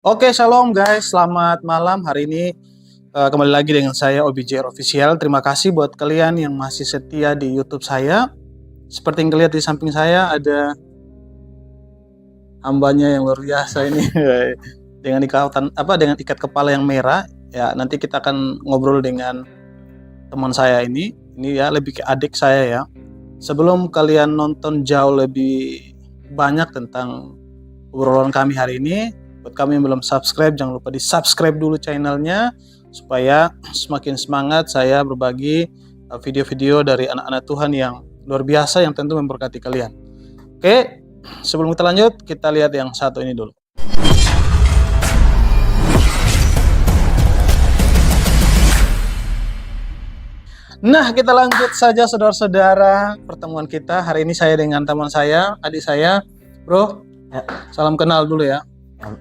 Oke, shalom guys, selamat malam. Hari ini kembali lagi dengan saya OBJR Official. Terima kasih buat kalian yang masih setia di YouTube saya. Seperti yang kalian lihat di samping saya ada hambanya yang luar biasa ini dengan dengan ikat kepala yang merah. Ya, nanti kita akan ngobrol dengan teman saya ini. Ini ya lebih ke adik saya ya. Sebelum kalian nonton jauh lebih banyak tentang obrolan kami hari ini, buat kami yang belum subscribe, jangan lupa di subscribe dulu channelnya supaya semakin semangat saya berbagi video-video dari anak-anak Tuhan yang luar biasa yang tentu memberkati kalian. Oke, sebelum kita lanjut, kita lihat yang satu ini dulu. Nah, kita lanjut saja saudara-saudara pertemuan kita. Hari ini saya dengan teman saya, adik saya. Bro, Ya. salam kenal dulu ya.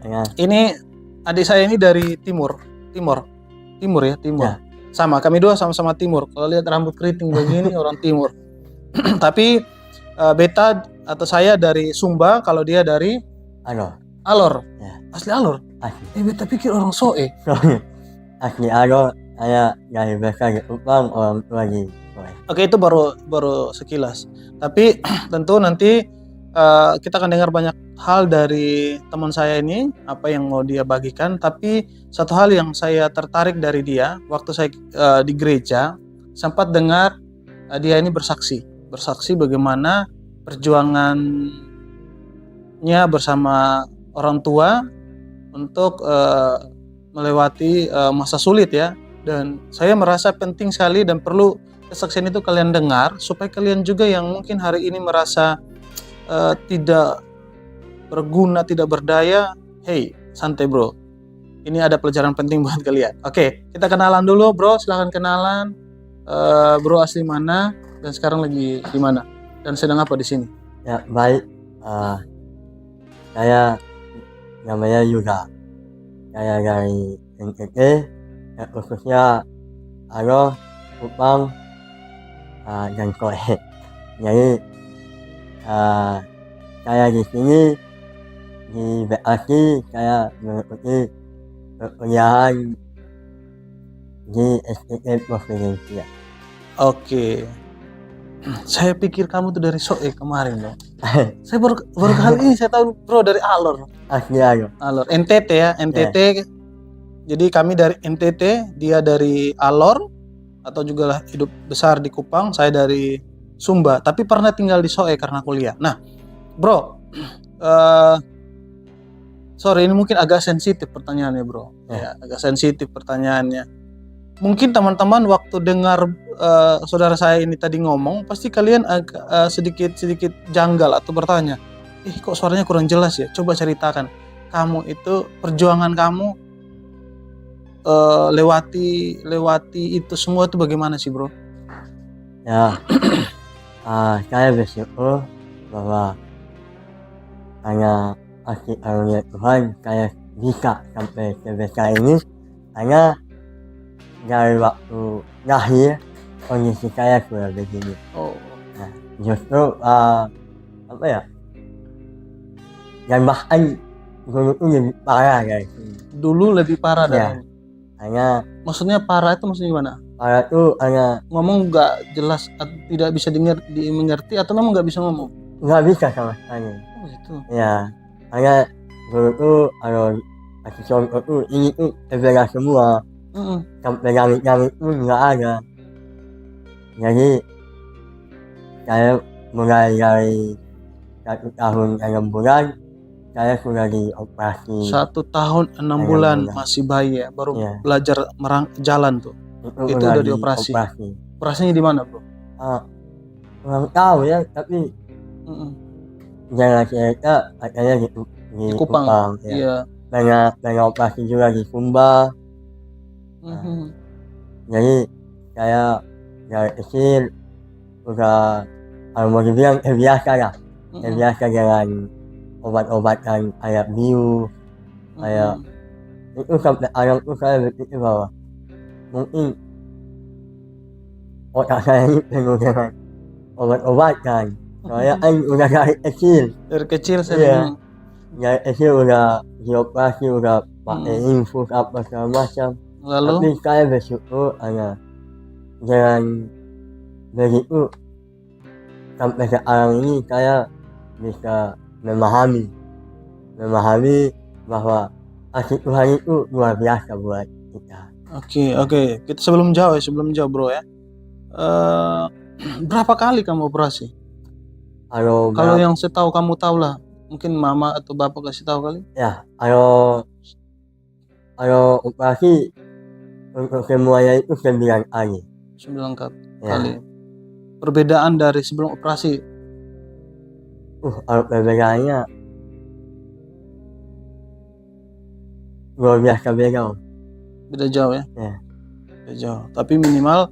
Ya. Ini adik saya ini dari timur. Ya. Sama, kami dua sama-sama timur. Kalau lihat rambut keriting begini orang timur. Tapi beta atau saya dari Sumba, kalau dia dari Alor. Ya. Asli Alor. Asli. Beta pikir orang Soe. Asli Alor, saya dari Beka di Kupang, orang tua di Soe. Oke, itu baru sekilas. Tapi tentu nanti kita akan dengar banyak hal dari teman saya ini, apa yang mau dia bagikan. Tapi satu hal yang saya tertarik dari dia, waktu saya di gereja, sempat dengar dia ini bersaksi bagaimana perjuangannya bersama orang tua untuk melewati masa sulit ya. Dan saya merasa penting sekali dan perlu kesaksian itu kalian dengar, supaya kalian juga yang mungkin hari ini merasa tidak berguna, tidak berdaya, hey, santai bro. Ini ada pelajaran penting buat kalian. Oke, kita kenalan dulu bro, silahkan kenalan. Bro asli mana dan sekarang lagi di mana dan sedang apa di sini? Ya, baik. Saya namanya Yuda. Saya dari NTT, khususnya Alor, Kupang, dan Soe. Jadi saya di sini di BAC, saya mengikuti perkuliahan di STT Providensia. Oke. Saya pikir kamu tuh dari Soe kemarin loh. Saya baru kali ini saya tahu bro dari Alor. Asli Alor. NTT ya, NTT. Yeah. Jadi kami dari NTT, dia dari Alor atau juga lah hidup besar di Kupang, saya dari Sumba, tapi pernah tinggal di Soe karena kuliah. Nah, bro, sorry ini mungkin agak sensitif pertanyaannya bro. Ya, agak sensitif pertanyaannya. Mungkin teman-teman waktu dengar saudara saya ini tadi ngomong, pasti kalian agak sedikit janggal atau bertanya, kok suaranya kurang jelas ya? Coba ceritakan, kamu itu perjuangan kamu lewati itu semua itu bagaimana sih bro? Ya, saya bersyukur bahwa hanya kasih karunia Tuhan saya bisa sampai sebesar ini, hanya dari waktu lahir kondisi saya sudah begini. Nah, justru apa ya? Dan bahkan dulu itu lebih parah guys. Dulu lebih parah ya. Hanya maksudnya parah itu maksudnya gimana? Parah itu hanya ngomong nggak jelas, tidak bisa dimengerti atau memang nggak bisa ngomong? Nggak bisa sama sekali. Oh gitu. Ya, hanya dulu itu kalau kasih contoh tuh ini tuh terbelah semua. Sampai langit-langit pun nggak ada. Jadi saya mulai dari 1 tahun 6 bulan saya sudah dioperasi. 1 tahun 6 bulan masih bayi ya, baru belajar jalan tuh. Itu udah dioperasi. Operasinya di mana bro? Kurang tahu ya, tapi jangan cerita katanya di Kupang ya. Banyak operasi juga di Sumba. Jadi saya dari kecil udah mau dibilang terbiasa lah, terbiasa dengan obat-obatan kayak bius, kayak itu sampai anak tuh saya berpikir bahwa mungkin otak saya ini penuh dengan obat-obatan. Soalnya kan udah dari kecil saya dari kecil udah dioperasi, udah pakai infus apa segala macam. Lalu Tapi saya bersyukur dengan begitu sampai sekarang ini saya bisa memahami bahwa kasih Tuhan itu luar biasa buat kita. Oke. Kita sebelum jauh bro ya. Berapa kali kamu operasi? Kalau yang setahu kamu tahu lah, mungkin mama atau bapak kasih tahu kali? Ya, kalau operasi untuk semuanya itu 9 kali. 9 kali. Perbedaan dari sebelum operasi? Kalau perbedaannya luar biasa beda. Beda jauh ya? Ya. Beda jauh. Tapi minimal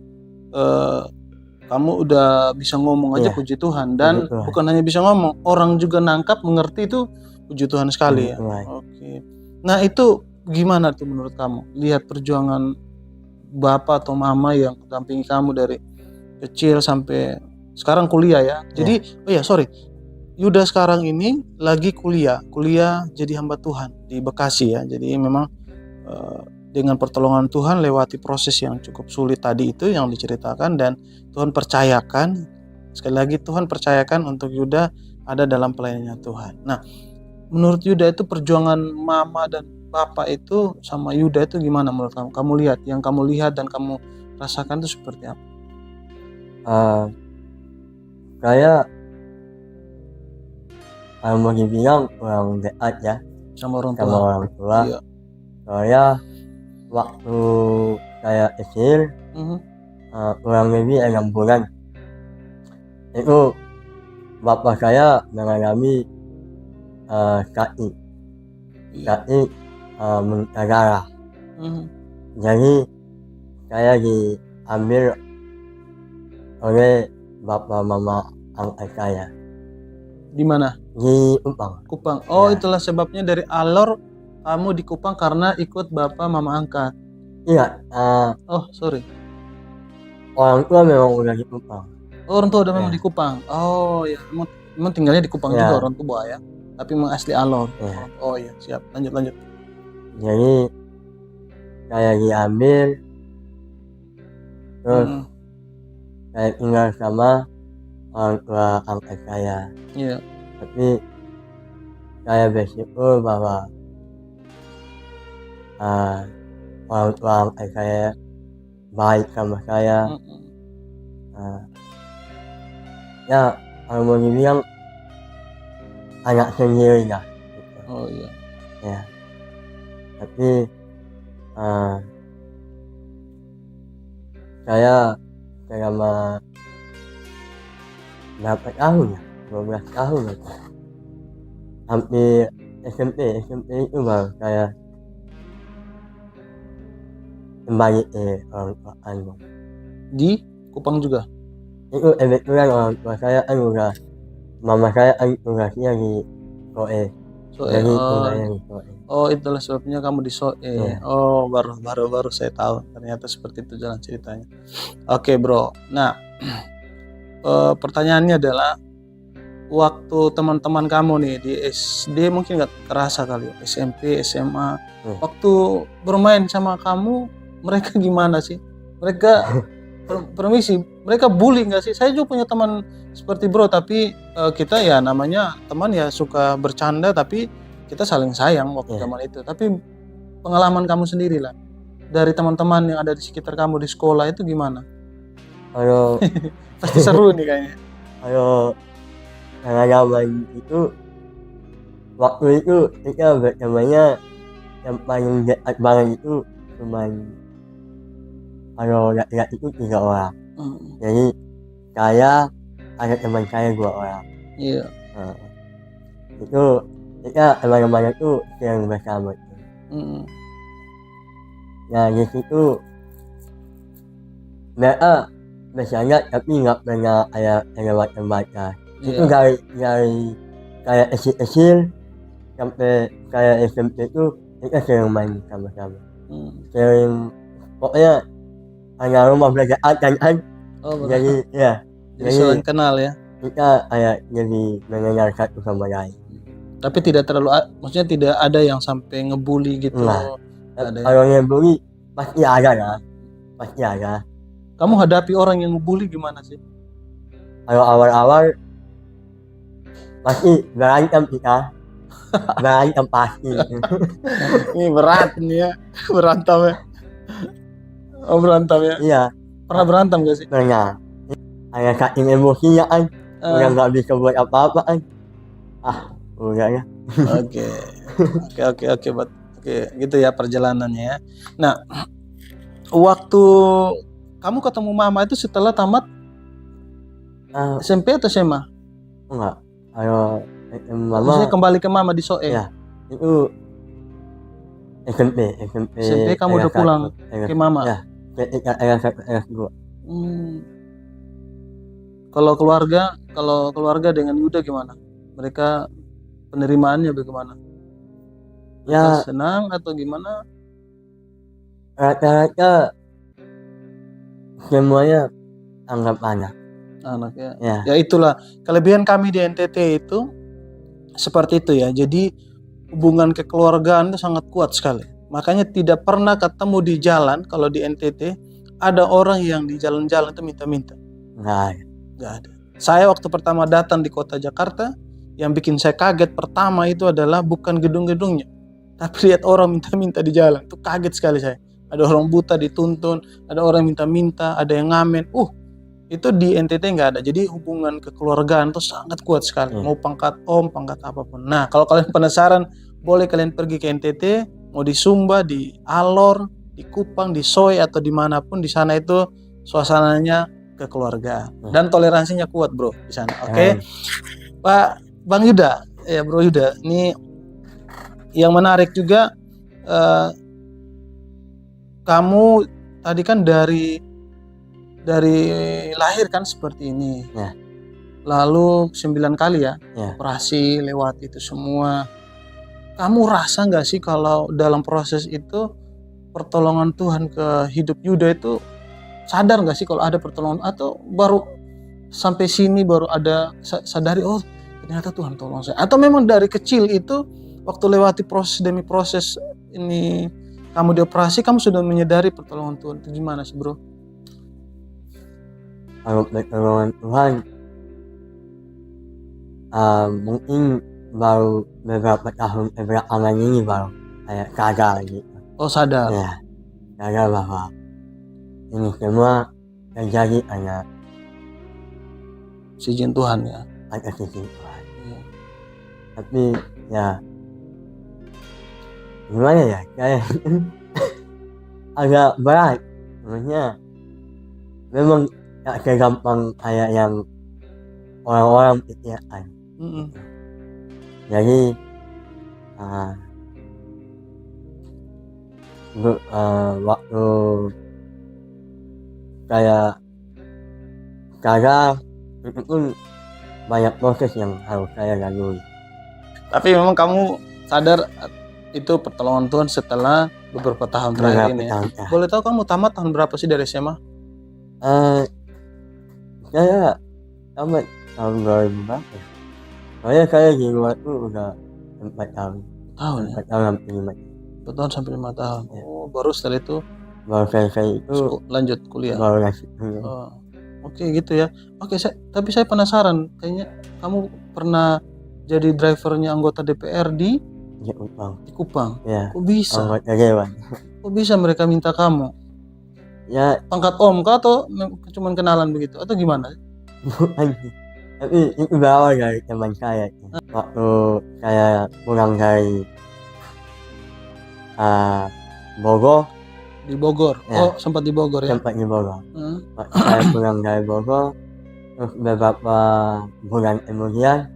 kamu udah bisa ngomong aja, puji Tuhan. Dan bukan hanya bisa ngomong, orang juga nangkap, mengerti itu, puji Tuhan sekali ya. Oke. Nah itu gimana tuh menurut kamu? Lihat perjuangan bapak atau mama yang mendampingi kamu dari kecil sampai sekarang kuliah ya. Jadi Yuda sekarang ini lagi kuliah jadi hamba Tuhan di Bekasi ya. Jadi memang dengan pertolongan Tuhan lewati proses yang cukup sulit tadi itu yang diceritakan, dan Tuhan percayakan, sekali lagi Tuhan percayakan untuk Yuda ada dalam pelayanannya Tuhan. Nah, menurut Yuda itu perjuangan mama dan bapak itu sama Yuda itu gimana menurut kamu? Kamu lihat, yang kamu lihat dan kamu rasakan itu seperti apa? Saya mau dibilang kurang dekat ya sama orang tua. Iya. Saya waktu saya kecil kurang lebih 6 bulan itu bapak saya mengalami sakit muntah darah. Jadi saya diambil oleh bapak mama angkat saya. Di mana? Di Kupang. Ya. Itulah sebabnya dari Alor kamu di Kupang karena ikut bapak mama angkat. Iya. Sorry. Orang tua memang udah di Kupang. Orang tua udah memang di Kupang. Ya. Emang tinggalnya di Kupang juga orang tua ya. Tapi memang asli Alor. Ya. Siap. Lanjut. Jadi saya diambil, terus saya tinggal sama orang tua angkat saya. Iya. Tapi saya bersyukur bahwa orang tua angkat saya baik sama saya. Ya, kalau mau dibilang anak sendiri lah. Iya. Ya. Tapi saya selama berapa tahun ya? 12 tahun gitu. Hampir SMP itu baru saya kembali ke orang tua anu. Di Kupang juga? Itu kebetulan orang tua saya udah, mama saya tugasnya di SOE. Jadi tinggalnya di SOE. Itulah sebabnya kamu di SOE. Baru saya tahu ternyata seperti itu jalan ceritanya. Oke bro. Nah, pertanyaannya adalah waktu teman-teman kamu nih di SD mungkin nggak terasa kali, SMP, SMA, waktu bermain sama kamu mereka gimana sih? Mereka permisi, mereka bully nggak sih? Saya juga punya teman seperti bro, tapi kita ya namanya teman ya suka bercanda, tapi kita saling sayang waktu zaman itu. Tapi pengalaman kamu sendiri lah, dari teman-teman yang ada di sekitar kamu di sekolah itu gimana? Ayo. Pasti seru nih kayaknya. Karena zaman itu, waktu itu kita bertemannya yang paling dekat banget itu cuman kalau laki-laki itu 3 orang. Jadi saya ada teman saya 2 orang. Iya. Itu kita teman-teman itu yang bersama. Nah di situ mereka bercanda tapi nggak pernah ada macam-macam. Itu dari kayak kecil sampai kayak SMP itu kita sering main sama-sama. Sering, pokoknya hanya rumah belajar kan. Jadi ya. Jadi saling kenal ya. Kita kayak jadi mengenal satu sama lain. Tapi tidak terlalu maksudnya tidak ada yang sampai ngebully gitu. Enggak. Ada ya? Kalau ngebully pasti ada ya, pasti ada. Kamu hadapi orang yang ngebully gimana sih? Kalau awal-awal pasti berantem kita, berantem pasti. Ini berat ini ya, berantem ya. Oh berantem ya. Iya, Pernah berantem gak sih? pernah. Ada saking emosinya kan, udah nggak bisa buat apa-apa kan. Udah ya. Oke, Bat. Oke, gitu ya perjalanannya ya. Nah, waktu kamu ketemu mama itu setelah tamat SMP atau SMA? Enggak. Kalau mama Maksudnya kembali ke mama di Soe. Ya, itu SMP kamu udah pulang ke mama. Ya, kelas 2. Kalau keluarga dengan Yuda gimana? Mereka penerimaannya bagaimana? Ya, senang atau gimana? Rata-rata semuanya anggap anaknya. Ya. Ya itulah kelebihan kami di NTT itu seperti itu ya. Jadi hubungan kekeluargaan itu sangat kuat sekali. Makanya tidak pernah ketemu di jalan kalau di NTT ada orang yang di jalan-jalan itu minta-minta. Nggak ada. Saya waktu pertama datang di kota Jakarta, yang bikin saya kaget pertama itu adalah bukan gedung-gedungnya, tapi lihat orang minta-minta di jalan. Itu kaget sekali saya. Ada orang buta dituntun, ada orang minta-minta, ada yang ngamen. Itu di NTT nggak ada. Jadi hubungan kekeluargaan itu sangat kuat sekali. Mau pangkat om, pangkat apapun. Nah, kalau kalian penasaran, boleh kalian pergi ke NTT, mau di Sumba, di Alor, di Kupang, di Soe atau dimanapun di sana itu suasananya kekeluargaan dan toleransinya kuat bro di sana. Oke. Pak Bang Yuda, ya Bro Yuda, ini yang menarik juga kamu tadi kan dari lahir kan seperti ini. Ya. Lalu 9 kali ya, Ya. operasi lewat itu semua. Kamu rasa nggak sih kalau dalam proses itu pertolongan Tuhan ke hidup Yuda itu sadar nggak sih kalau ada pertolongan, atau baru sampai sini baru ada sadari oh ternyata Tuhan tolong saya, atau memang dari kecil itu waktu lewati proses demi proses ini kamu dioperasi kamu sudah menyadari pertolongan Tuhan itu gimana sih bro? Kalau pertolongan Tuhan mungkin baru beberapa tahun belakangan ini baru kayak sadar gitu. Oh sadar? Ya, sadar bahwa ini semua terjadi hanya izin Tuhan ya. atas izin Tuhan. Ya. Tapi ya gimana ya, kayak agak berat. Maksudnya memang gak segampang kayak yang orang-orang pikirkan. Jadi waktu kayak itu pun banyak proses yang harus saya lalui. Tapi memang kamu sadar itu pertolongan Tuhan setelah beberapa tahun terakhir ini ya. Boleh tahu kamu tamat tahun berapa sih dari SMA? Saya tamat tahun 2000 berapa? Soalnya saya di luar itu udah 4 tahun. 4 tahun sampai 5 tahun. 4 tahun sampai 5 tahun. Ya. Oh, baru setelah itu baru selesai itu lanjut kuliah. Baru lanjut. Oke gitu ya. Oke, tapi saya penasaran, kayaknya kamu pernah jadi drivernya anggota DPR di Kupang. Ya. Kok bisa? Anggota dewan. Kok bisa mereka minta kamu? Ya. Pangkat om kah atau cuma kenalan begitu atau gimana? Bukan. Tapi itu berawal dari teman saya. Waktu saya pulang dari Bogor. Di Bogor? Ya. Oh sempat di Bogor ya? Sempat di Bogor. Waktu saya pulang dari Bogor, terus beberapa bulan kemudian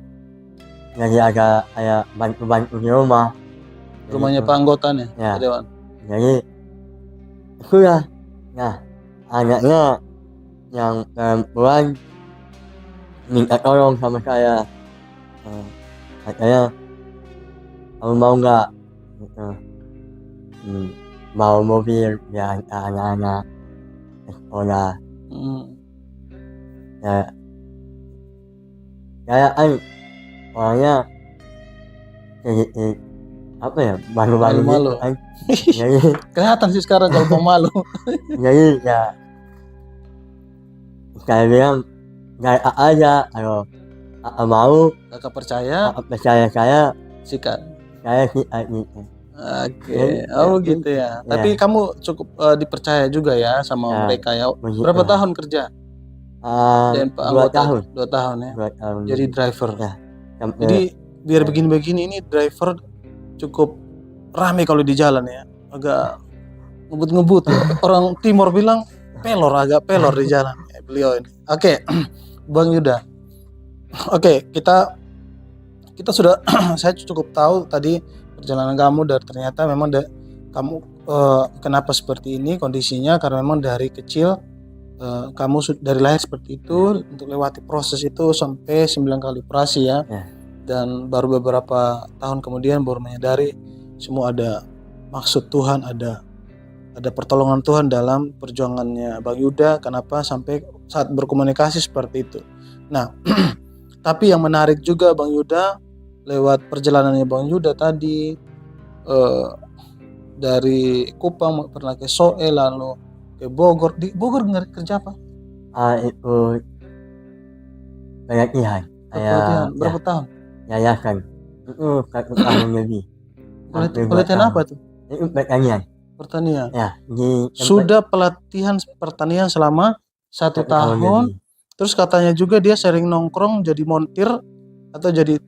jadi ada kayak bantu-bantu di rumah. Rumahnya Pak Anggota nih? Ya. Dewan. Jadi itulah. Nah, anaknya yang perempuan minta tolong sama saya. Katanya, kamu mau nggak gitu, bawa mobil biar anak-anak sekolah. Ya, saya kan orangnya sedikit apa ya, malu-malu Malu-malu. gitu kan. Jadi Kelihatan sih sekarang kalau pemalu. jadi ya saya bilang dari aja kalau mau Kakak percaya, percaya saya sikat. sih gitu. Oke, Ya, gitu ya. ya. Tapi kamu cukup dipercaya juga ya sama Ya, mereka ya. begitu. Berapa tahun kerja? Dan 2 anggota tahun. 2 tahun ya. 2 tahun. Jadi driver. Ya. Sampai Jadi biar begini-begini ini driver cukup rame kalau di jalan ya. Agak ngebut-ngebut ya. Orang timur bilang agak pelor di jalan ya, beliau ini. Oke, Bang Yuda. Oke, kita sudah saya cukup tahu tadi perjalanan kamu dan ternyata memang kamu kenapa seperti ini kondisinya karena memang dari kecil kamu dari lahir seperti itu untuk lewati proses itu sampai 9 kali operasi ya. Dan baru beberapa tahun kemudian baru menyadari semua ada maksud Tuhan, ada pertolongan Tuhan dalam perjuangannya Bang Yuda. Kenapa sampai saat berkomunikasi seperti itu. Nah, tapi yang menarik juga Bang Yuda lewat perjalanannya Bang Yuda tadi dari Kupang pernah ke Soe lalu ke Bogor. Di Bogor kerja apa? ikut pelatihan. Berapa tahun? Yayasan. Itu 1 tahun lebih. Pelatihan apa tuh? Itu pertanian. Pertanian. Ya, Sudah pelatihan pertanian selama 1 tahun. Terus katanya juga dia sering nongkrong jadi montir atau jadi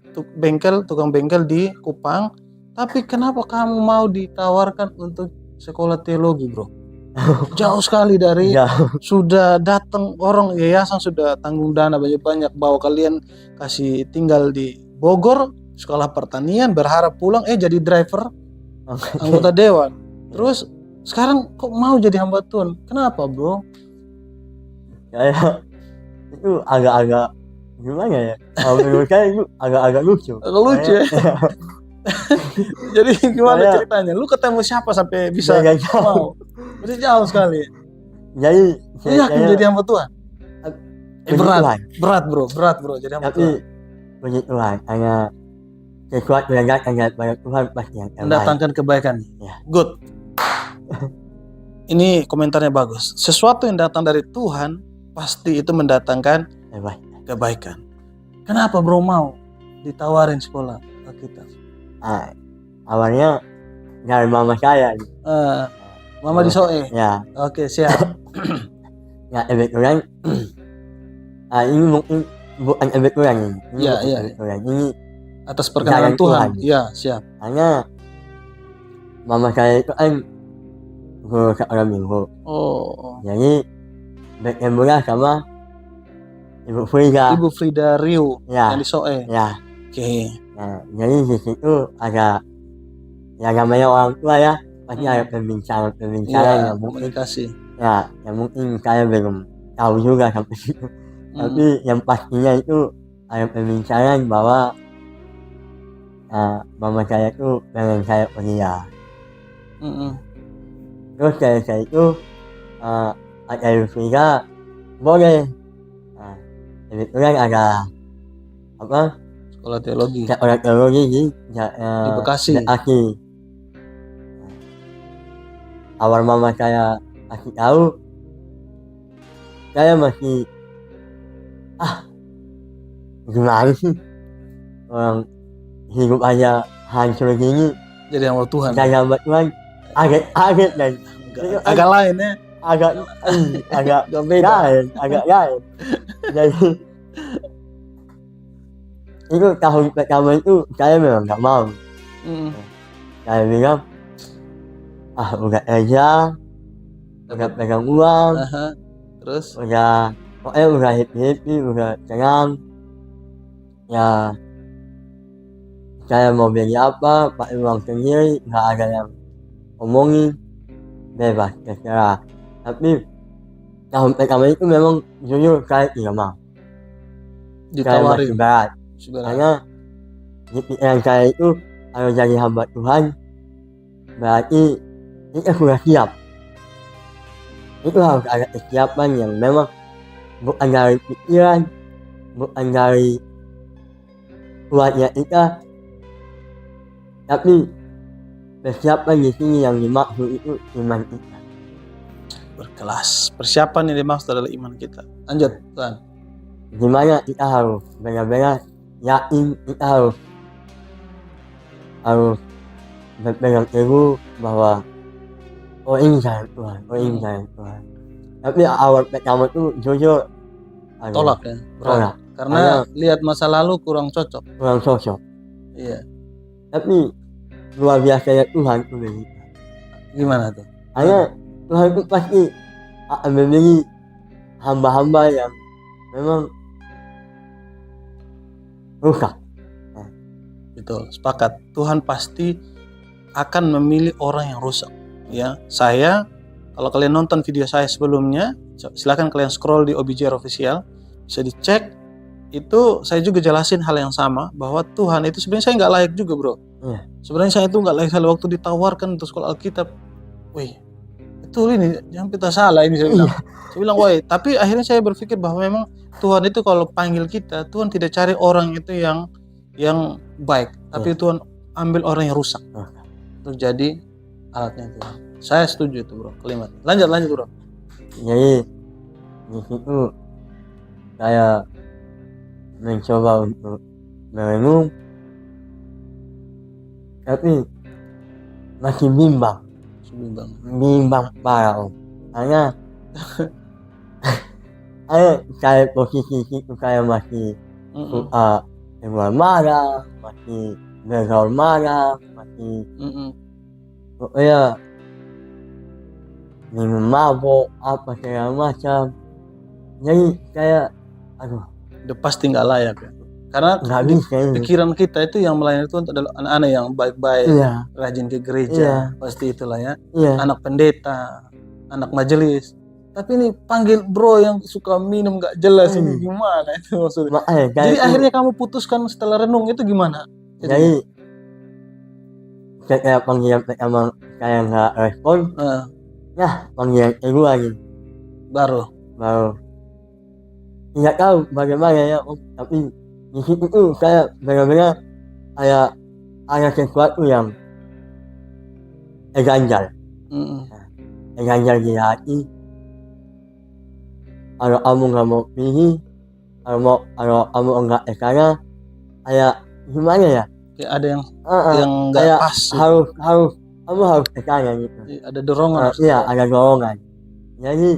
tukang bengkel di Kupang. Tapi kenapa kamu mau ditawarkan untuk sekolah teologi, bro? Jauh sekali dari sudah datang orang yayasan sudah tanggung dana banyak-banyak bawa kalian kasih tinggal di Bogor sekolah pertanian berharap pulang jadi driver anggota dewan. Terus sekarang kok mau jadi hamba Tuhan? Kenapa, bro? Kayak itu agak-agak gimana ya? Menurut saya itu agak-agak lucu. Lucu ya. Jadi gimana ceritanya? Lu ketemu siapa sampai bisa mau? Berarti jauh sekali. Jadi yakin jadi hamba Tuhan? Berat bro jadi hamba Tuhan. Puji Tuhan, hanya sesuatu yang datang dari Tuhan pasti yang terbaik. Mendatangkan kebaikan. Ya. Good. Ini komentarnya bagus. Sesuatu yang datang dari Tuhan pasti itu mendatangkan kebaikan. Kenapa bro mau ditawarin sekolah Alkitab? Awalnya dari mama saya. Mama di Soe. Ya. Oke, siap. Ya kebetulan ini mungkin bukan kebetulan ini. Iya. Ini atas perkenanan Tuhan. Iya, siap. Hanya mama saya itu kan guru sekolah minggu. Jadi bertemu sama Ibu Frida Riu yang di Soe. Ya. Oke. Nah, jadi di situ ada yang namanya orang tua ya pasti ada perbincangan yang komunikasi. Ya, yang mungkin saya belum tahu juga sampai situ. Tapi yang pastinya itu ada perbincangan bahwa mama saya itu pengen saya kuliah. Terus saya itu ada Frida boleh. Kebetulan ada sekolah teologi di Bekasi. Awal mama saya kasih tahu, saya masih gimana sih orang hidup aja hancur gini jadi hamba Tuhan. Saya hamba Tuhan agak dan agak lain ya. Agak lain. Jadi itu tahun pertama itu saya memang nggak mau. Saya bilang udah kerja, udah pegang uang, terus udah happy, udah senang. Ya saya mau beli apa pakai uang sendiri, nggak ada yang ngomongin, bebas terserah. Tapi tahun pertama itu memang jujur saya tidak mau. Ditawarin. Saya berat. Karena di pikiran saya itu kalau jadi hamba Tuhan berarti kita sudah siap. Itu harus ada kesiapan yang memang bukan dari pikiran, bukan dari kuatnya kita, Tapi persiapan di sini yang dimaksud itu iman kita. Berkelas. Persiapan yang dimaksud adalah iman kita. Lanjut, Tuhan. Gimana kita harus benar-benar yakin, kita harus berpegang teguh bahwa oh ini sayang Tuhan, oh ini sayang Tuhan. Tapi awal pertama tuh jujur Tolak ya. tolak, Karena lihat masa lalu kurang cocok. kurang cocok. Iya. Tapi luar biasanya Tuhan tuh begitu. Gimana tuh? Karena Tuhan itu pasti akan memilih hamba-hamba yang memang rusak. Betul, sepakat. Tuhan pasti akan memilih orang yang rusak. Ya, saya kalau kalian nonton video saya sebelumnya, silakan kalian scroll di OBJR official, bisa dicek. Itu saya juga jelasin hal yang sama bahwa Tuhan itu sebenarnya saya nggak layak juga, bro. Iya. Sebenarnya saya itu nggak layak sekali waktu ditawarkan untuk sekolah Alkitab. Wih, betul ini, jangan kita salah ini saya bilang. Saya bilang, woi, tapi akhirnya saya berpikir bahwa memang Tuhan itu kalau panggil kita, Tuhan tidak cari orang itu yang baik, tapi Tuhan ambil orang yang rusak untuk jadi alatnya Tuhan. Saya setuju itu, bro, kalimat. Lanjut, bro. Jadi di situ saya mencoba untuk merenung, tapi masih bimbang parah, Om. Karena saya posisi itu saya masih suka keluar marah, masih bergaul marah, masih pokoknya minum mabuk apa segala macam. Jadi saya udah pasti nggak layak ya. Karena nggak bisa ini. Pikiran kita itu yang melayani Tuhan adalah anak-anak yang baik-baik, Iya. rajin ke gereja, pasti itulah ya. Iya. Anak pendeta, anak majelis. Tapi ini panggil bro yang suka minum nggak jelas ini gimana itu maksudnya? Jadi akhirnya kamu putuskan setelah renung itu gimana? Jadi setelah panggilan pertama saya nggak respon, panggilan kedua lagi baru nggak tahu bagaimana ya Om, tapi di situ tuh saya benar-benar ada sesuatu yang ganjal di hati. Kalau kamu nggak mau pilih, kalau kamu enggak sana, gimana ya? Kayak ada yang nggak pas. Kamu harus ke sana gitu. Ada dorongan. Iya, ada dorongan. Jadi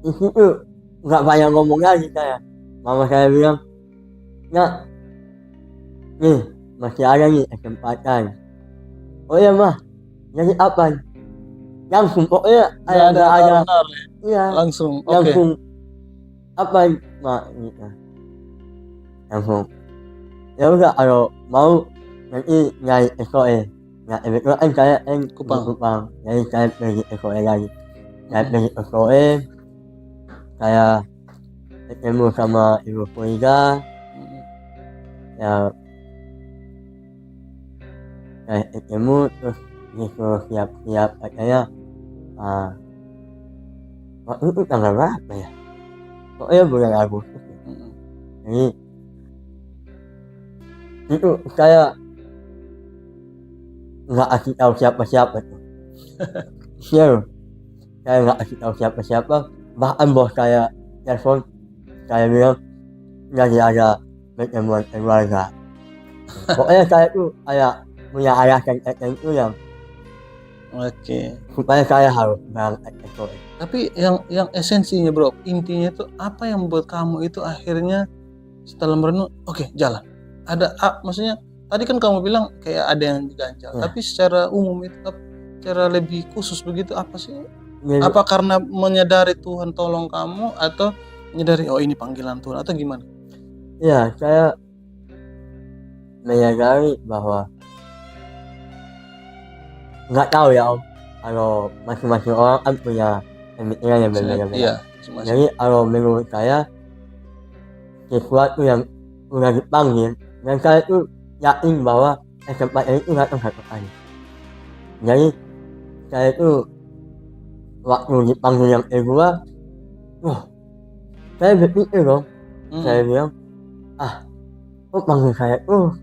di situ nggak banyak ngomong lagi saya. Mama saya bilang, "Nak, nih masih ada nih kesempatan." Oh iya mah, jadi apa? Langsung pokoknya ada. Iya. Langsung. Langsung apa mak gitu. Langsung. Ya udah kalau mau nanti nyari SOE. Nah kebetulan saya Kupang. Jadi saya pergi SOE lagi. Saya pergi SOE. Saya ketemu sama Ibu Puliga. Ya saya ketemu terus disuruh siap-siap katanya. Waktu itu tanggal berapa ya? Pokoknya bulan Agustus. Jadi itu saya nggak kasih tahu siapa-siapa tuh. Saya nggak kasih tahu siapa-siapa. Bahkan bos saya telepon, saya bilang lagi ada pertemuan keluarga. Pokoknya saya tuh punya alasan tertentu yang supaya saya harus berangkat SOE. Tapi yang esensinya bro, intinya itu apa yang membuat kamu itu akhirnya setelah merenung, jalan. Ada maksudnya tadi kan kamu bilang kayak ada yang diganjal, tapi secara umum itu secara lebih khusus begitu apa sih? Jadi, apa karena menyadari Tuhan tolong kamu atau menyadari ini panggilan Tuhan atau gimana? Ya, saya menyadari bahwa nggak tahu ya Om, kalau masing-masing orang kan punya pemikiran yang berbeda-beda. Iya, jadi kalau menurut saya sesuatu yang udah dipanggil dan saya tuh yakin bahwa kesempatan itu datang satu kali. Jadi saya tuh waktu dipanggil yang kedua, saya berpikir dong, saya bilang, kok panggil saya tuh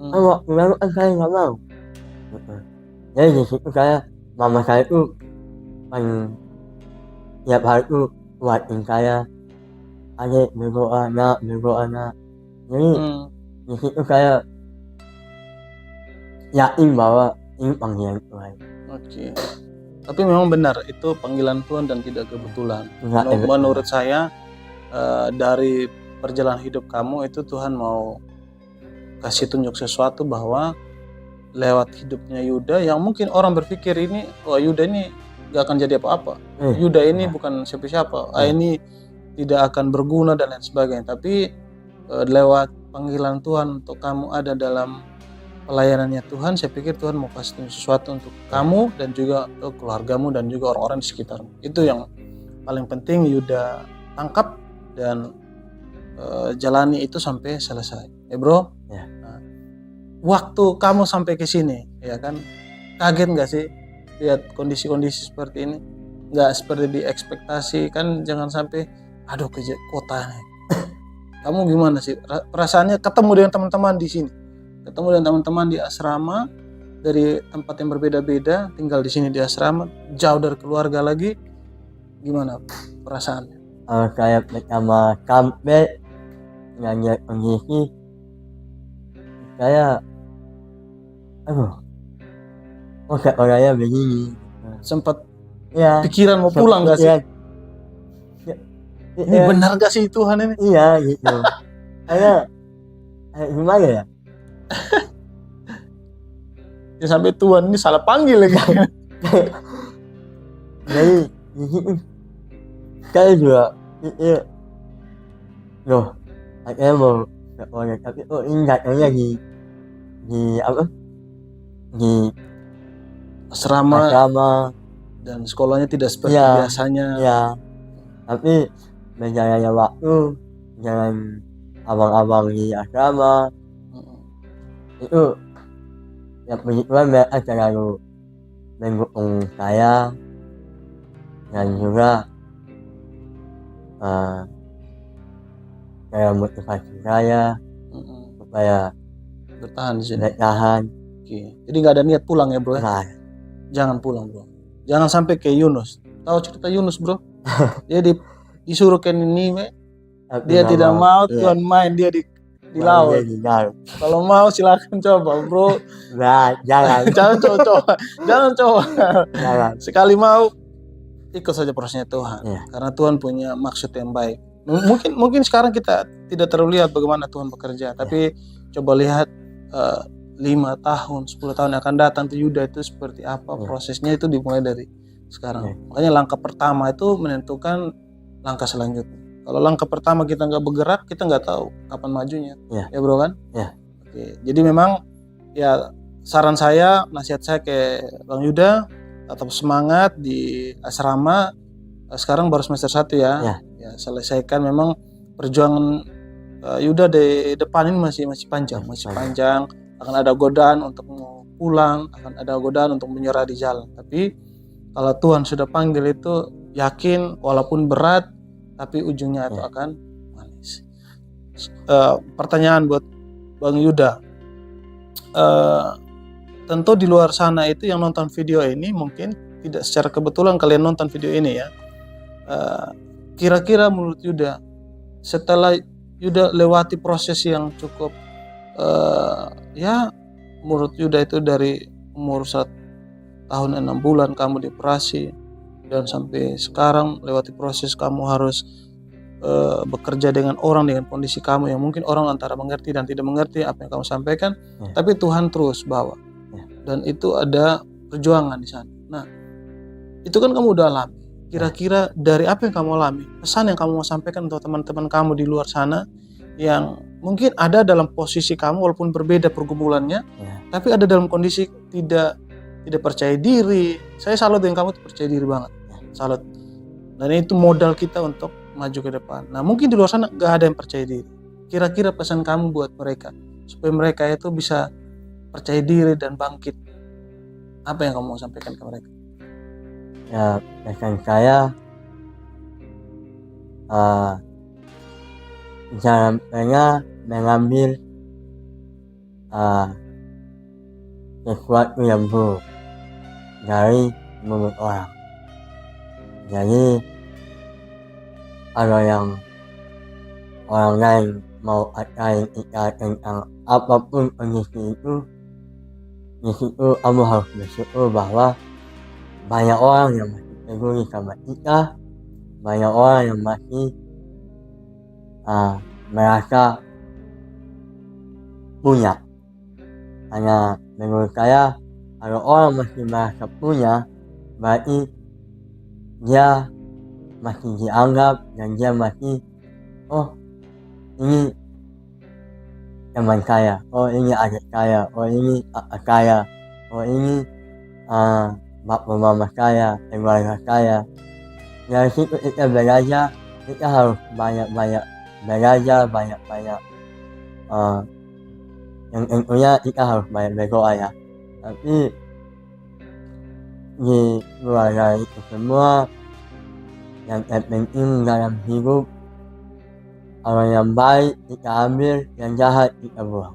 Kan waktu lalu kan saya nggak mau. Jadi di situ mama saya tuh kan tiap hari tuh kuatin saya, adik berdoa nak, berdoa nak. Jadi di situ saya yakin bahwa ini panggilan Tuhan. Oke. Tapi memang benar itu panggilan Tuhan dan tidak kebetulan. Enggak, Menurut saya dari perjalanan hidup kamu itu Tuhan mau kasih tunjuk sesuatu bahwa lewat hidupnya Yuda yang mungkin orang berpikir ini, oh Yuda ini gak akan jadi apa-apa. Yuda ini bukan siapa-siapa. Ini tidak akan berguna dan lain sebagainya. Tapi lewat panggilan Tuhan untuk kamu ada dalam pelayanannya Tuhan, saya pikir Tuhan mau kasih sesuatu untuk kamu dan juga untuk keluargamu dan juga orang-orang di sekitarmu. Itu yang paling penting Yuda tangkap dan jalani itu sampai selesai. Bro? Ya. Nah, waktu kamu sampai ke sini, ya kan, kaget nggak sih lihat kondisi-kondisi seperti ini? Nggak seperti diekspektasi kan? Jangan sampai, aduh ke kota nih. Kamu gimana sih perasaannya ketemu dengan teman-teman di sini, ketemu dengan teman-teman di asrama dari tempat yang berbeda-beda, tinggal di sini di asrama, jauh dari keluarga lagi, gimana perasaannya? Saya pertama sampai ngeliat kondisi saya, kok orangnya begini. Sempat Ya, pikiran mau pulang nggak sih? Ini benar gak sih Tuhan ini? Iya gitu. Saya gimana ya? Ya sampai Tuhan ini salah panggil lagi. Jadi di situ saya juga pikir, loh, saya mau ke orang tapi ini datangnya di apa? Di asrama dan sekolahnya tidak seperti biasanya. Ya, tapi berjalannya waktu dengan abang-abang di asrama itu ya puji Tuhan mereka selalu mendukung saya dan juga kayak motivasi saya supaya bertahan di sini. Bertahan. Oke. Jadi nggak ada niat pulang ya bro? Nah. Jangan pulang bro. Jangan sampai kayak Yunus. Tahu cerita Yunus bro? Dia disuruh ke Niniwe, dia tidak mau. Tuhan main dia di laut. Kalau mau silakan coba bro. Nah, jangan. Jangan coba. Jangan coba. Jangan. Sekali mau ikut saja prosesnya Tuhan. Ya. Karena Tuhan punya maksud yang baik. Mungkin sekarang kita tidak terlalu lihat bagaimana Tuhan bekerja, tapi coba lihat 5 tahun, 10 tahun yang akan datang tuh Yuda itu seperti apa prosesnya, itu dimulai dari sekarang. Makanya langkah pertama itu menentukan langkah selanjutnya. Kalau langkah pertama kita nggak bergerak, kita nggak tahu kapan majunya. Ya bro kan? Ya. Oke. Jadi memang ya saran saya, nasihat saya ke Bang Yuda, tetap semangat di asrama. Sekarang baru semester 1 ya. Ya selesaikan. Memang perjuangan Yuda di depan ini masih panjang, panjang. Akan ada godaan untuk mau pulang, akan ada godaan untuk menyerah di jalan. Tapi kalau Tuhan sudah panggil itu yakin, walaupun berat, tapi ujungnya itu akan manis. Pertanyaan buat Bang Yuda, tentu di luar sana itu yang nonton video ini mungkin tidak secara kebetulan kalian nonton video ini ya. Kira-kira menurut Yuda, setelah Yuda lewati proses yang cukup ya menurut Yuda itu dari umur 1 tahun 6 bulan kamu dioperasi dan sampai sekarang lewati proses kamu harus bekerja dengan orang dengan kondisi kamu yang mungkin orang antara mengerti dan tidak mengerti apa yang kamu sampaikan, tapi Tuhan terus bawa dan itu ada perjuangan di sana. Nah itu kan kamu udah alami. Kira-kira dari apa yang kamu alami, pesan yang kamu mau sampaikan untuk teman-teman kamu di luar sana yang mungkin ada dalam posisi kamu walaupun berbeda pergumulannya, tapi ada dalam kondisi tidak percaya diri. Saya salut dengan kamu, percaya diri banget, salut. Dan itu modal kita untuk maju ke depan. Nah mungkin di luar sana gak ada yang percaya diri. Kira-kira pesan kamu buat mereka supaya mereka itu bisa percaya diri dan bangkit, apa yang kamu mau sampaikan ke mereka? Ya pesan saya, jangan pernah mengambil sesuatu yang buruk dari mulut orang. Jadi kalau yang orang lain mau atain kita tentang apapun kondisi itu, di situ kamu harus bersyukur bahwa banyak orang yang masih peduli sama kita, banyak orang yang masih merasa punya. Karena menurut saya kalau orang masih merasa punya, berarti dia masih dianggap dan dia masih, oh ini teman saya, oh ini adik saya, oh ini kakak saya, oh ini bapak mama saya, keluarga saya. Dari situ kita belajar, kita harus banyak-banyak belajar, banyak-banyak yang tentunya kita harus banyak berdoa ya. Tapi di luar dari itu semua, yang terpenting dalam hidup, kalau yang baik kita ambil, yang jahat kita buang.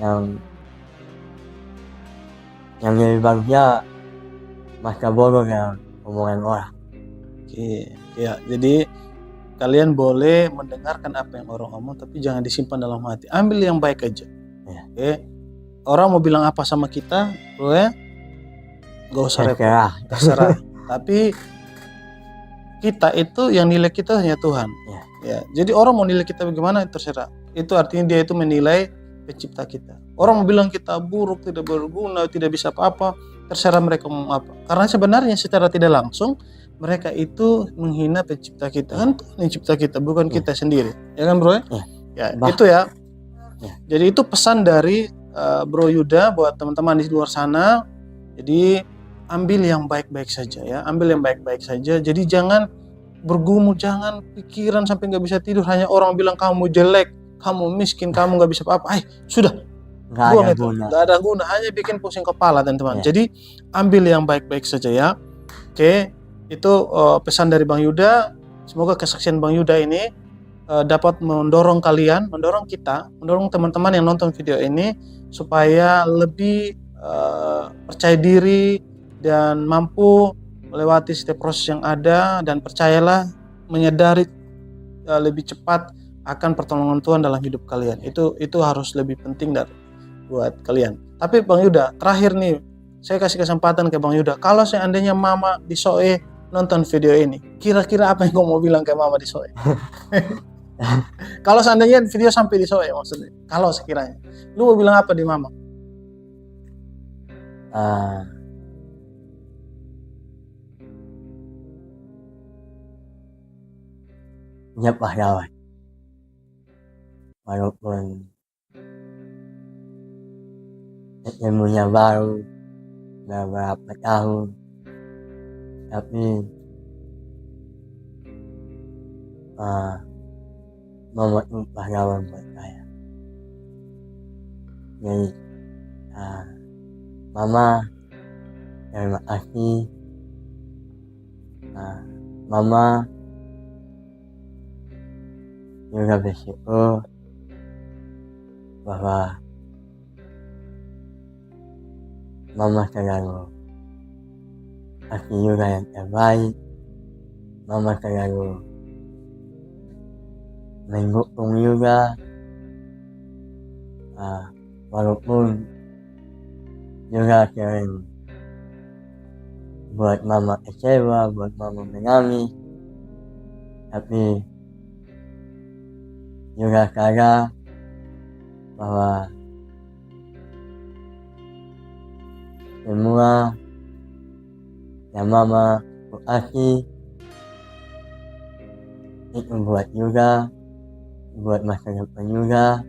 Yang lebih bagusnya masa bodoh dengan omongan orang. Oke, ya. Jadi kalian boleh mendengarkan apa yang orang ngomong, tapi jangan disimpan dalam hati. Ambil yang baik aja. Ya. Oke. Orang mau bilang apa sama kita, bro ya, gak usah repot. Terserah. Tapi kita itu yang nilai kita hanya Tuhan. Ya. Jadi orang mau nilai kita bagaimana terserah. Itu artinya dia itu menilai pencipta kita. Orang mau bilang kita buruk, tidak berguna, tidak bisa apa-apa, terserah mereka mau apa. Karena sebenarnya secara tidak langsung mereka itu menghina pencipta kita. Kan Tuhan yang cipta kita, bukan kita sendiri. Ya kan bro? Ya, itu ya. Jadi itu pesan dari Bro Yuda buat teman-teman di luar sana. Jadi ambil yang baik-baik saja ya. Ambil yang baik-baik saja. Jadi jangan bergumul, jangan pikiran sampai nggak bisa tidur. Hanya orang bilang kamu jelek, kamu miskin, kamu nggak bisa apa-apa. Sudah. Buang itu. Nggak ada guna. Hanya bikin pusing kepala teman-teman. Jadi ambil yang baik-baik saja ya. Oke. Itu pesan dari Bang Yuda. Semoga kesaksian Bang Yuda ini dapat mendorong kalian, mendorong kita, mendorong teman-teman yang nonton video ini supaya lebih percaya diri dan mampu melewati setiap proses yang ada, dan percayalah menyadari lebih cepat akan pertolongan Tuhan dalam hidup kalian. Itu harus lebih penting buat kalian. Tapi Bang Yuda, terakhir nih, saya kasih kesempatan ke Bang Yuda. Kalau seandainya Mama di Soe nonton video ini, kira-kira apa yang kau mau bilang ke Mama di Soe? Kalau seandainya video sampai di Soe maksudnya, kalau sekiranya, lu mau bilang apa di Mama? Dia pahlawan. Walaupun ilmunya baru beberapa tahun, tapi Mama itu pahlawan buat saya. Jadi Mama, terima kasih. Mama juga bersyukur bahwa Mama selalu kasih juga yang terbaik. Mama selalu mendukung juga, walaupun juga sering buat Mama kecewa, buat Mama menangis, tapi juga sadar bahwa semua yang Mama kasih itu buat juga, buat masa depan juga.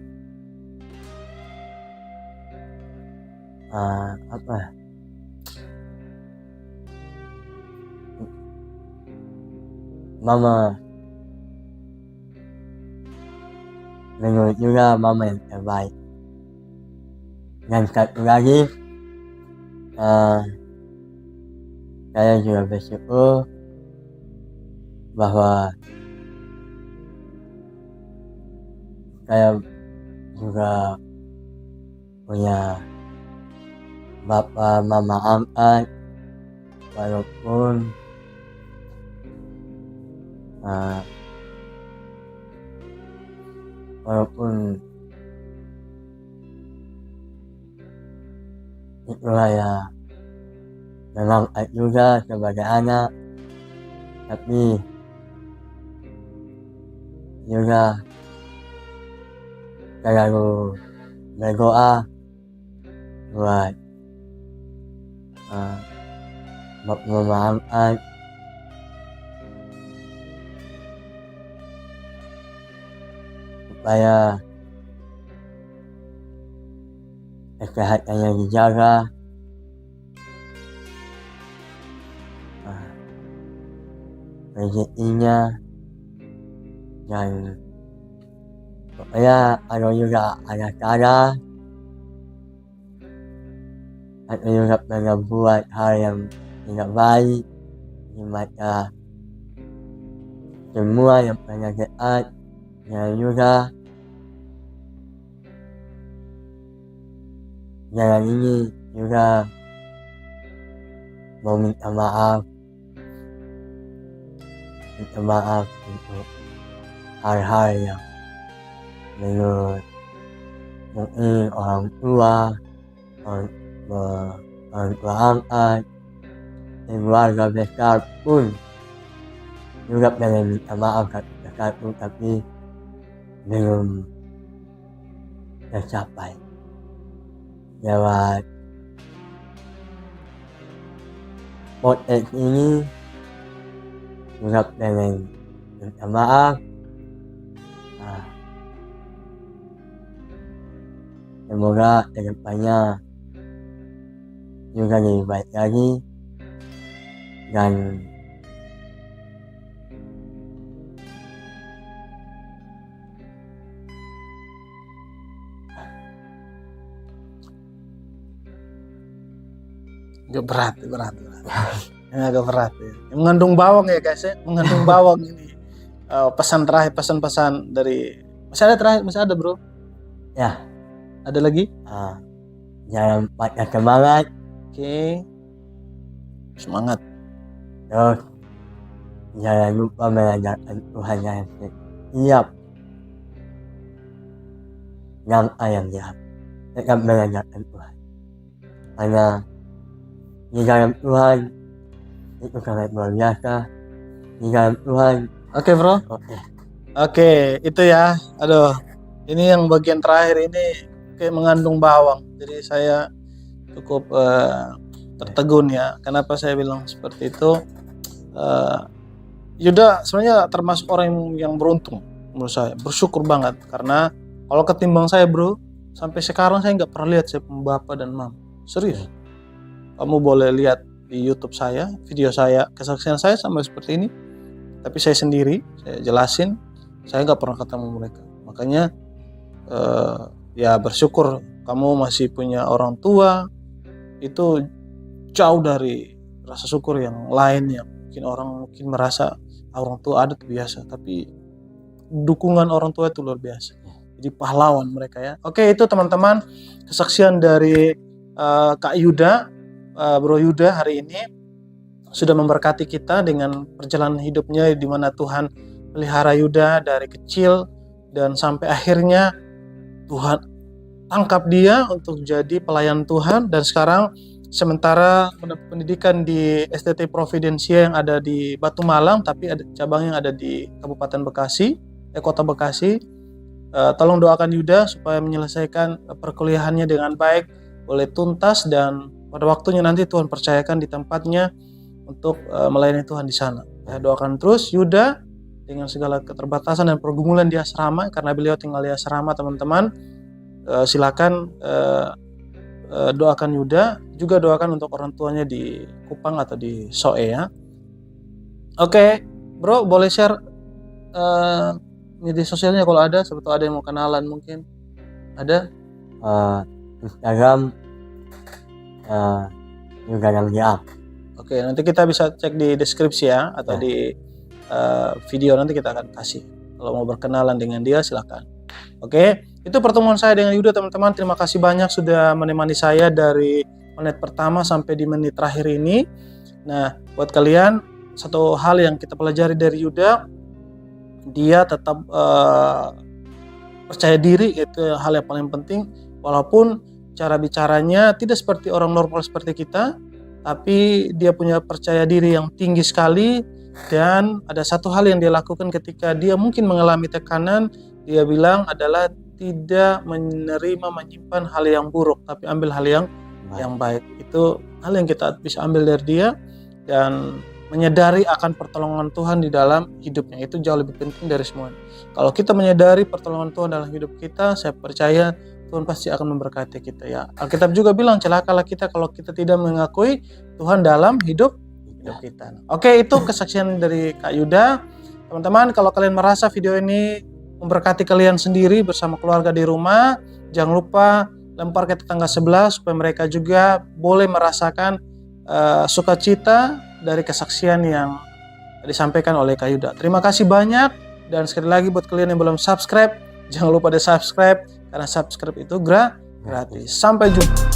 Mama menurut juga Mama yang terbaik. Dan satu lagi, saya juga bersyukur bahwa saya juga punya bapak mama angkat, walaupun itulah ya memang juga sebagai anak, tapi juga selalu berdoa buat bapak mama angkat supaya kesehatannya dijaga, rezekinya, dan pokoknya kalau juga ada cara atau juga pernah buat hal yang tidak baik di mata semua yang pernah dekat, dan juga jalan ini juga mau minta maaf untuk hal-hal yang menurut mungkin orang tua angkat, keluarga besar pun juga pengen minta maaf ke satu, tapi belum tercapai. Lewat podcast ini juga pengen minta maaf. Semoga kedepannya juga lebih baik lagi, dan Agak berat. Ini agak berat ya. Mengandung bawang ya guys ya, mengandung bawang ini. Pesan terakhir, pesan-pesan dari masih ada bro? ya, Ada lagi? jangan patah semangat, Oke. Semangat. terus jangan lupa mengandalkan Tuhan yang setiap langkah yang jahat. Tetap mengandalkan Tuhan, karena di dalam Tuhan itu sangat luar biasa. Di dalam Tuhan, Oke bro. Oke, itu ya. Aduh, ini yang bagian terakhir ini kayak mengandung bawang. Jadi saya cukup tertegun ya. Kenapa saya bilang seperti itu? Yuda sebenarnya termasuk orang yang beruntung menurut saya. Bersyukur banget karena kalau ketimbang saya bro, sampai sekarang saya nggak pernah lihat saya punya bapak dan mama. Serius. Kamu boleh lihat di YouTube saya, video saya, kesaksian saya sama seperti ini. Tapi saya sendiri, saya jelasin, saya nggak pernah ketemu mereka. Makanya ya bersyukur kamu masih punya orang tua, itu jauh dari rasa syukur yang lain yang mungkin orang merasa orang tua ada biasa, tapi dukungan orang tua itu luar biasa. Jadi pahlawan mereka ya. Oke, itu teman-teman kesaksian dari Kak Yuda, Bro Yuda hari ini sudah memberkati kita dengan perjalanan hidupnya di mana Tuhan pelihara Yuda dari kecil dan sampai akhirnya Tuhan tangkap dia untuk jadi pelayan Tuhan, dan sekarang sementara mendapat pendidikan di STT Providensia yang ada di Batu Malang, tapi ada cabang yang ada di Kabupaten Bekasi, Kota Bekasi. Tolong doakan Yuda supaya menyelesaikan perkuliahannya dengan baik, boleh tuntas, dan pada waktunya nanti Tuhan percayakan di tempatnya untuk melayani Tuhan di sana. Ya, doakan terus Yuda dengan segala keterbatasan dan pergumulan di asrama, karena beliau tinggal di asrama teman-teman. Silakan doakan Yuda, juga doakan untuk orang tuanya di Kupang atau di Soe ya. Oke, bro, boleh share media sosialnya kalau ada, sebetulnya ada yang mau kenalan mungkin. Ada? Instagram juga yang dia. Oke, nanti kita bisa cek di deskripsi ya, atau di video nanti kita akan kasih. Kalau mau berkenalan dengan dia silakan. Oke, itu pertemuan saya dengan Yuda, teman-teman. Terima kasih banyak sudah menemani saya dari menit pertama sampai di menit terakhir ini. Nah, buat kalian, satu hal yang kita pelajari dari Yuda, dia tetap percaya diri, itu hal yang paling penting. Walaupun cara bicaranya tidak seperti orang normal seperti kita, tapi dia punya percaya diri yang tinggi sekali. Dan ada satu hal yang dia lakukan ketika dia mungkin mengalami tekanan, dia bilang adalah tidak menerima menyimpan hal yang buruk, tapi ambil hal yang baik. Itu hal yang kita bisa ambil dari dia, dan menyadari akan pertolongan Tuhan di dalam hidupnya. Itu jauh lebih penting dari semuanya. Kalau kita menyadari pertolongan Tuhan dalam hidup kita, saya percaya Tuhan pasti akan memberkati kita ya. Alkitab juga bilang, celakalah kita kalau kita tidak mengakui Tuhan dalam hidup kita. Oke, itu kesaksian dari Kak Yuda. Teman-teman, kalau kalian merasa video ini memberkati kalian sendiri bersama keluarga di rumah, jangan lupa lempar ke tetangga sebelah supaya mereka juga boleh merasakan sukacita dari kesaksian yang disampaikan oleh Kak Yuda. Terima kasih banyak, dan sekali lagi buat kalian yang belum subscribe, jangan lupa di subscribe, karena subscribe itu gratis. Sampai jumpa.